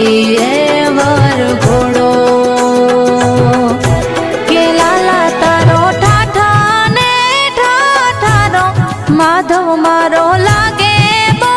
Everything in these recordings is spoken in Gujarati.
એ વરઘોડો કે લાલા તારો ઠાઠા ને ઠાઠારો માધવ મારો લાગે બહુ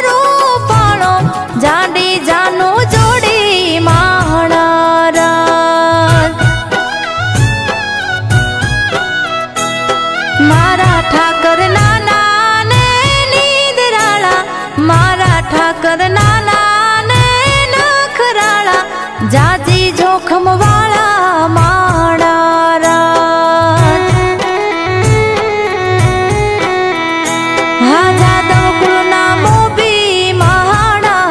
રૂપાળો જાડી જાનું જોડી માણા મારા ઠાકર નાના ને નીદરાળા મારા ઠાકર નાના ને નખરાળા જાજી જોખમ વાળા માણા હા જાદવ કુળના મોભી મહાણા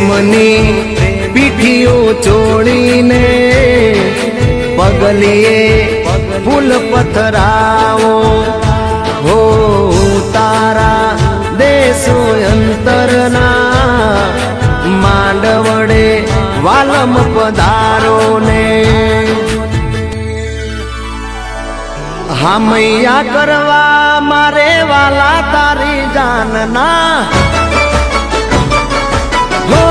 પ્રેમની પીઠીઓ ચોડીને પગલીએ ફૂલ પથરાવો હો તારા દેશો અંતરના માંડવડે વાલમ પધારો ને હામૈયા કરવા મારે વાલા તારી જાનના હો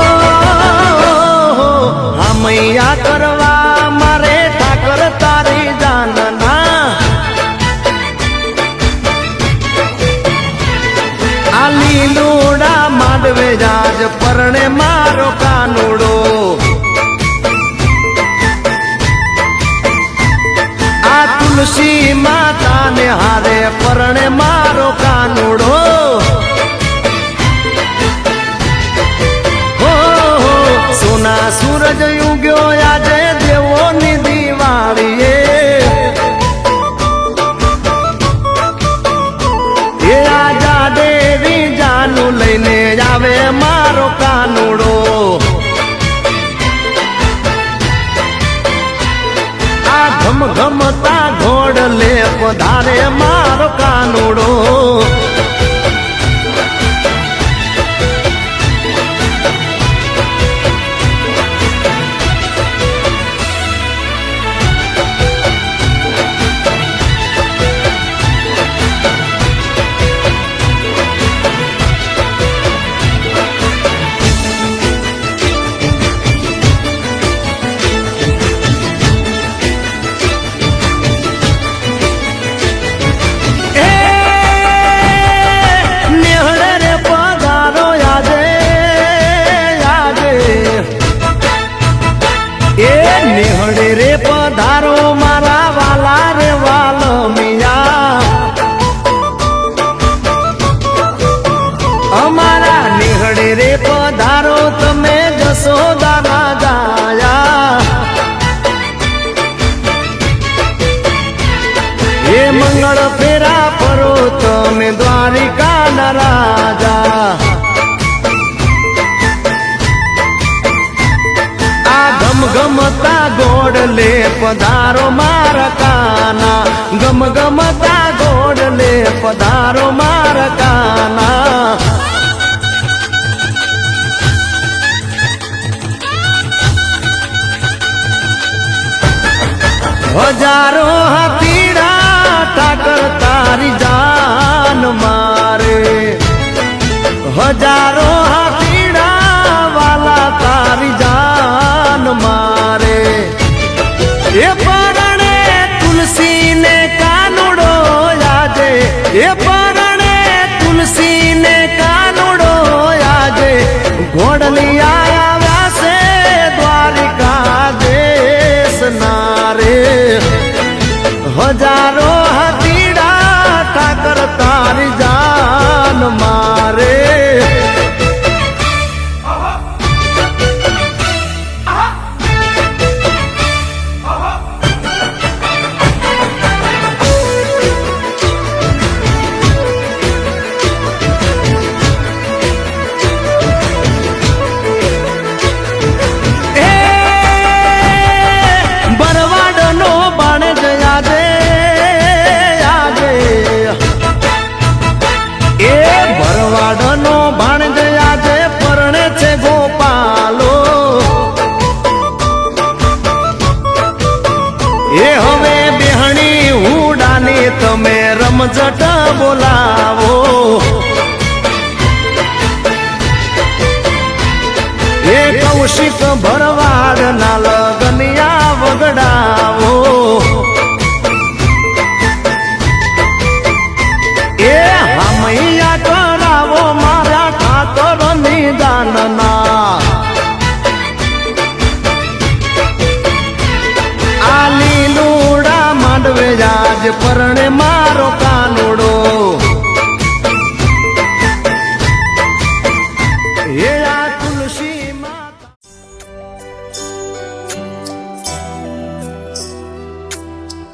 હામૈયા કરવા મારે ઠાકર તારી જાનના આ લીલુડા માંડવે જાજ પરણે મારો કાનુડો આ તુલસી માતા ને હારે પરણે મારો કાનુડો હો સોના સૂરજ ઉગ્યો આજે દેવોની દિવાળીએ એ આજા દેવી જાનું લઈને આવે મારો કાનુડો આ ઘમઘમતા ઘોડ લે પધારે મારો કાનુડો નિહળે રે પધારો મારા વાલા રે વાલમિયા અમારા નિહળે રે પધારો તમે જશોદાના જાયા એ મંગળ ફેરા પરો તમે દ્વારિકા ના રાજા ગમગમતા ગોડ લે પધારો મારા કાના ગમગમતા ગોડ લે પધારો મારા કાના હજારો હાથીડા ઠાકર તારી જાન મારે હજારો હાથીડા વાલા તારી જાન મારે એ પરણે તુલસી ને કાનુડો આજે એ પરણે તુલસી ને કાનુડો આજે ઘોડલી આવ્યા છે દ્વારિકા દેશ નારે હજારો હાથીડા ઠાકર તારી જાન મારે ભરવાડનો ભાણજ આજે પરણે છે ગોપાલો એ હવે બેહણી હુડાની તમે રમઝટ બોલાવો એ કૌશિક ભરવા